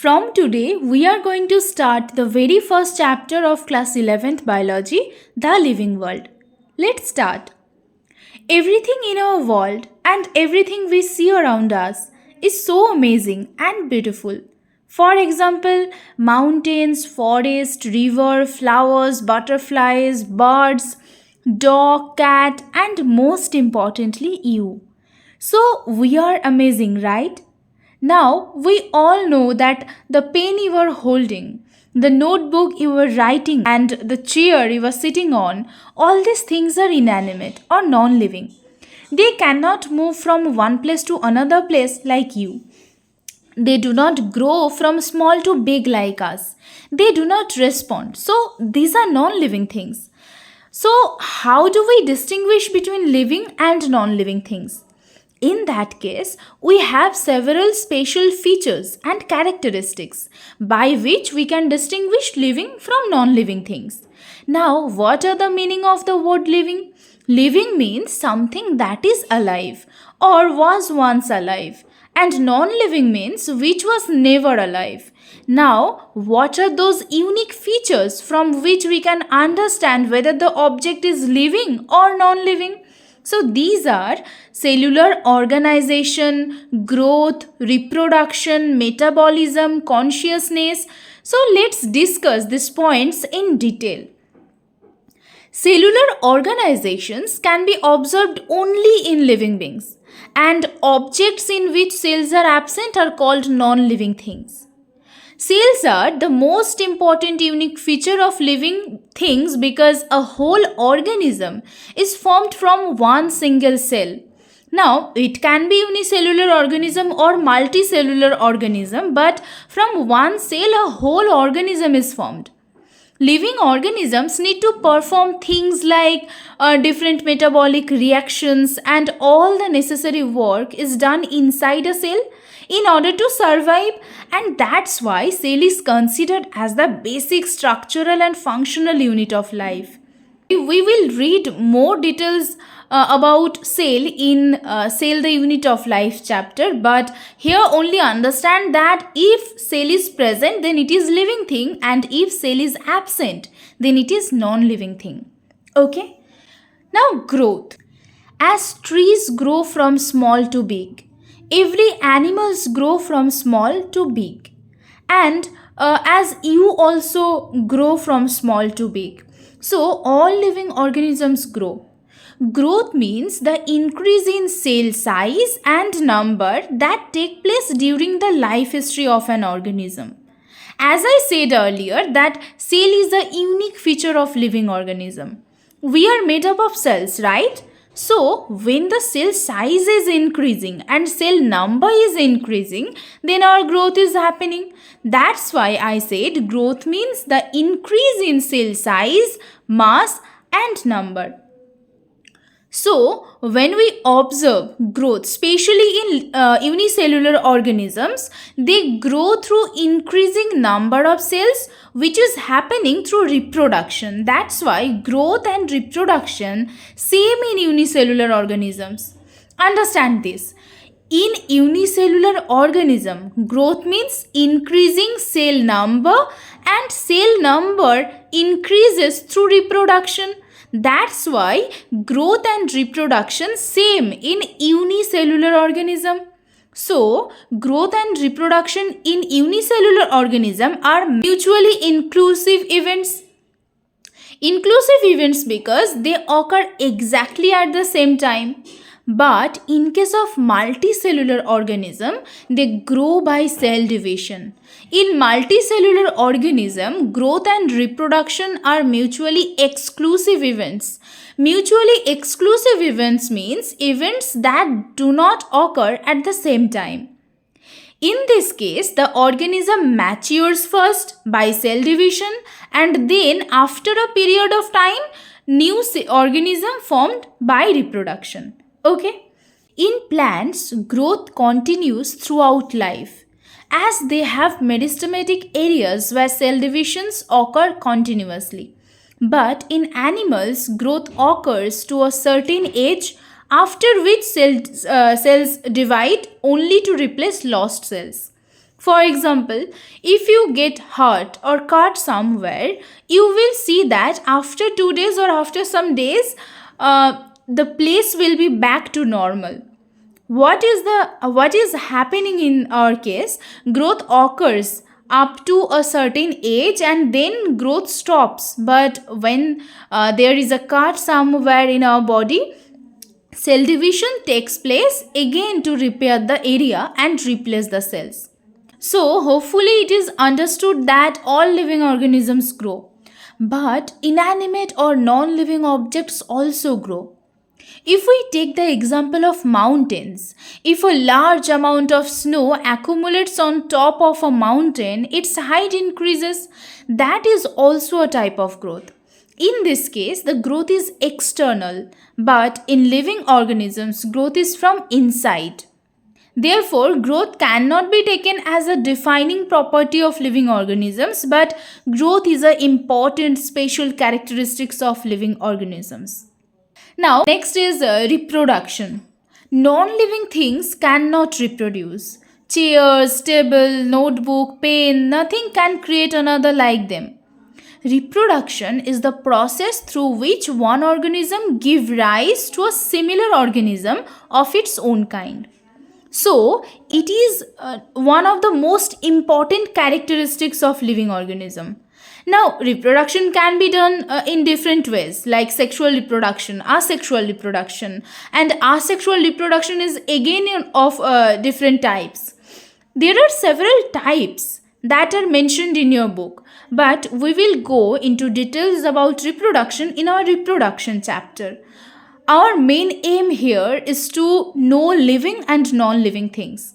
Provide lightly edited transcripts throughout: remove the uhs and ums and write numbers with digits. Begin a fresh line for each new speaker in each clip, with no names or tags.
From today, we are going to start the very first chapter of class 11th biology, the living world. Let's start. Everything in our world and everything we see around us is so amazing and beautiful. For example, mountains, forest, river, flowers, butterflies, birds, dog, cat, and most importantly, you. So, we are amazing, right? Now, we all know that the pen you are holding, the notebook you are writing, and the chair you are sitting on, all these things are inanimate or non living. They cannot move from one place to another place like you. They do not grow from small to big like us. They do not respond. So, these are non living things. So, how do we distinguish between living and non living things? In that case, we have several special features and characteristics by which we can distinguish living from non-living things. Now, what are the meaning of the word living? Living means something that is alive or was once alive, and non-living means which was never alive. Now, what are those unique features from which we can understand whether the object is living or non-living? So these are cellular organization, growth, reproduction, metabolism, consciousness. So let's discuss these points in detail. Cellular organizations can be observed only in living beings, and objects in which cells are absent are called non-living things. Cells are the most important unique feature of living things because a whole organism is formed from one single cell. Now, it can be unicellular organism or multicellular organism, but from one cell a whole organism is formed. Living organisms need to perform things like different metabolic reactions, and all the necessary work is done inside a cell in order to survive, and that's why cell is considered as the basic structural and functional unit of life. We will read more details about cell in Cell the Unit of Life chapter, but here only understand that if cell is present then it is living thing, and if cell is absent then it is non-living thing. Okay? Now, growth. As trees grow from small to big, every animals grow from small to big, and as you also grow from small to big. So all living organisms grow. Growth means the increase in cell size and number that take place during the life history of an organism. As I said earlier, that cell is a unique feature of living organism. We are made up of cells, right? So, when the cell size is increasing and cell number is increasing, then our growth is happening. That's why I said growth means the increase in cell size, mass, and number. So, when we observe growth, especially in unicellular organisms, they grow through increasing number of cells, which is happening through reproduction. That's why growth and reproduction same in unicellular organisms. Understand this. In unicellular organism, growth means increasing cell number, and cell number increases through reproduction. That's why growth and reproduction same in unicellular organism. So, growth and reproduction in unicellular organism are mutually inclusive events. Inclusive events because they occur exactly at the same time. But in case of multicellular organism, they grow by cell division. In multicellular organism, growth and reproduction are mutually exclusive events. Mutually exclusive events means events that do not occur at the same time. In this case, the organism matures first by cell division, and then after a period of time, new organism formed by reproduction. Okay? In plants, growth continues throughout life, as they have meristematic areas where cell divisions occur continuously. But in animals, growth occurs to a certain age, after which cells divide only to replace lost cells. For example, if you get hurt or cut somewhere, you will see that after 2 days or after some days, the place will be back to normal. What is happening in our case? Growth occurs up to a certain age and then growth stops. But when there is a cut somewhere in our body, cell division takes place again to repair the area and replace the cells. So, hopefully, it is understood that all living organisms grow, but inanimate or non living objects also grow. If we take the example of mountains, if a large amount of snow accumulates on top of a mountain, its height increases. That is also a type of growth. In this case, the growth is external, but in living organisms, growth is from inside. Therefore, growth cannot be taken as a defining property of living organisms, but growth is an important special characteristics of living organisms. Now, next is reproduction. Non-living things cannot reproduce. Chairs, table, notebook, pen, nothing can create another like them. Reproduction is the process through which one organism gives rise to a similar organism of its own kind. So, it is one of the most important characteristics of living organism. Now, reproduction can be done in different ways, like sexual reproduction, asexual reproduction, and asexual reproduction is again of different types. There are several types that are mentioned in your book, but we will go into details about reproduction in our reproduction chapter. Our main aim here is to know living and non-living things.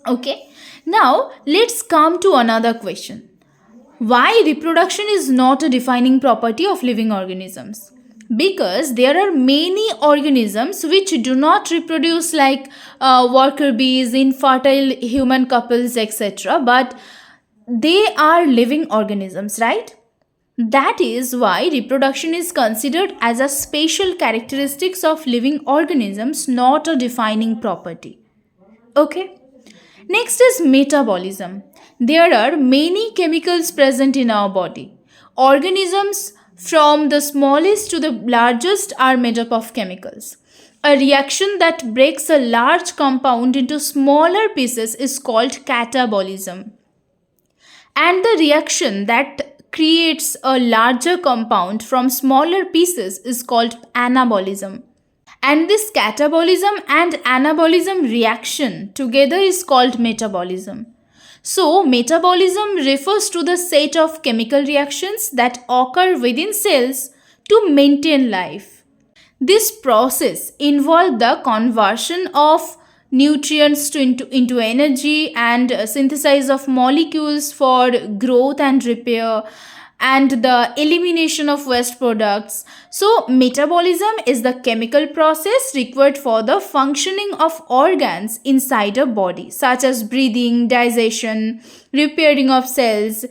Okay, now let's come to another question. Why reproduction is not a defining property of living organisms? Because there are many organisms which do not reproduce, like worker bees, infertile human couples, etc. But they are living organisms, right? That is why reproduction is considered as a special characteristics of living organisms, not a defining property. Okay. Next is metabolism. There are many chemicals present in our body. Organisms from the smallest to the largest are made up of chemicals. A reaction that breaks a large compound into smaller pieces is called catabolism. And the reaction that creates a larger compound from smaller pieces is called anabolism. And this catabolism and anabolism reaction together is called metabolism. So, metabolism refers to the set of chemical reactions that occur within cells to maintain life. This process involves the conversion of nutrients into energy and synthesis of molecules for growth and repair and the elimination of waste products. So, metabolism is the chemical process required for the functioning of organs inside a body, such as breathing, digestion, repairing of cells,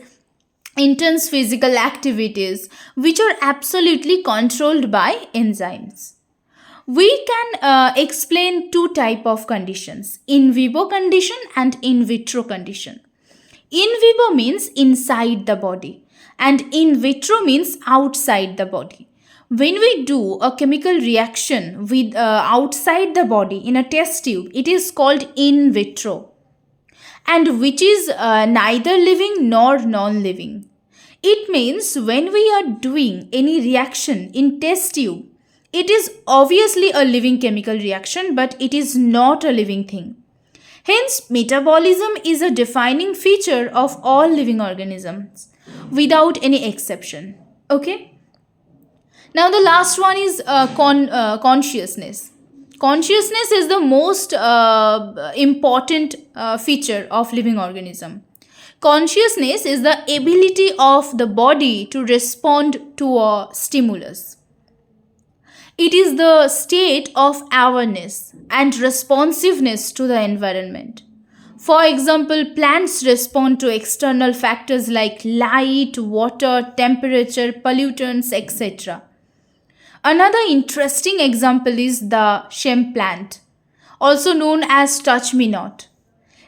intense physical activities, which are absolutely controlled by enzymes. We can explain two type of conditions: in vivo condition and in vitro condition. In vivo means inside the body and in vitro means outside the body. When we do a chemical reaction with outside the body in a test tube, it is called in vitro, and which is neither living nor non-living. It means when we are doing any reaction in test tube, it is obviously a living chemical reaction, but it is not a living thing. Hence, metabolism is a defining feature of all living organisms, without any exception. Okay? Now, the last one is consciousness. Consciousness is the most important feature of living organism. Consciousness is the ability of the body to respond to a stimulus. It is the state of awareness and responsiveness to the environment. For example, plants respond to external factors like light, water, temperature, pollutants, etc. Another interesting example is the shame plant, also known as touch me not.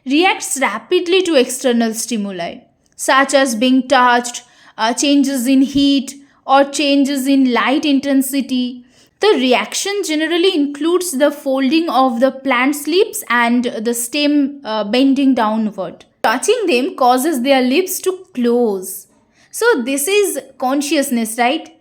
reacts rapidly to external stimuli, such as being touched, changes in heat, or changes in light intensity. The reaction generally includes the folding of the plant leaves and the stem bending downward. Touching them causes their lips to close. So, this is consciousness, right?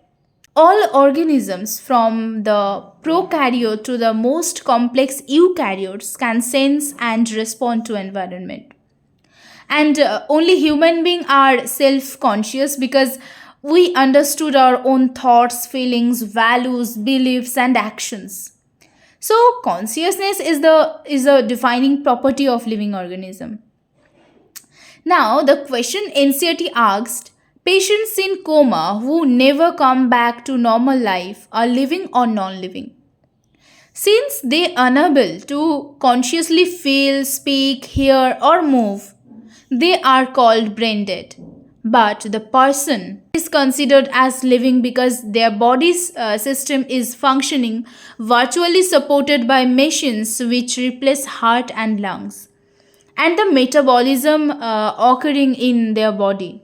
All organisms, from the prokaryote to the most complex eukaryotes, can sense and respond to environment. And only human beings are self-conscious because we understood our own thoughts, feelings, values, beliefs, and actions. So consciousness is a defining property of living organism. Now the question NCERT asked, patients in coma who never come back to normal life are living or non-living. Since they are unable to consciously feel, speak, hear, or move, they are called brain dead. But the person is considered as living because their body's system is functioning, virtually supported by machines which replace heart and lungs, and the metabolism occurring in their body.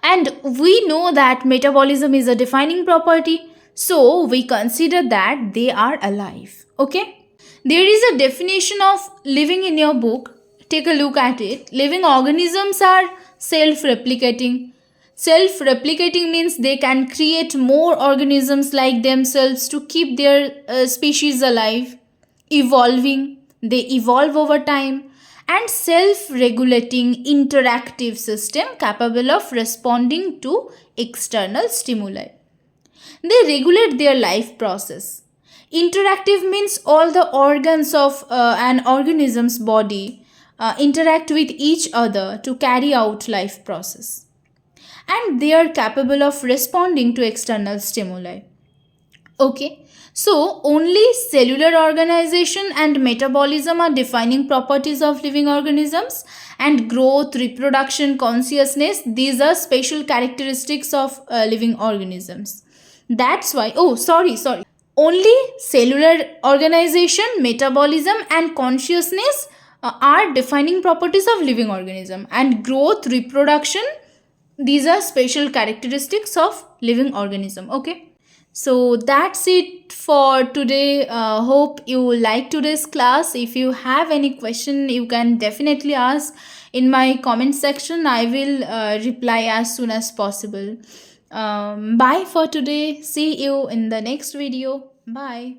And we know that metabolism is a defining property, so we consider that they are alive. Okay? There is a definition of living in your book. Take a look at it. Living organisms are self-replicating. Self-replicating means they can create more organisms like themselves to keep their species alive. Evolving, they evolve over time. And self-regulating interactive system capable of responding to external stimuli. They regulate their life process. Interactive means all the organs of an organism's body interact with each other to carry out life process. And they are capable of responding to external stimuli. Okay, so only cellular organization and metabolism are defining properties of living organisms, and growth, reproduction, consciousness, these are special characteristics of living organisms. That's why, sorry. Only cellular organization, metabolism, and consciousness are defining properties of living organism, and growth, reproduction, these are special characteristics of living organism. Okay. So that's it for today. Hope you like today's class. If you have any question, you can definitely ask in my comment section. I will reply as soon as possible. Bye for today. See you in the next video. Bye.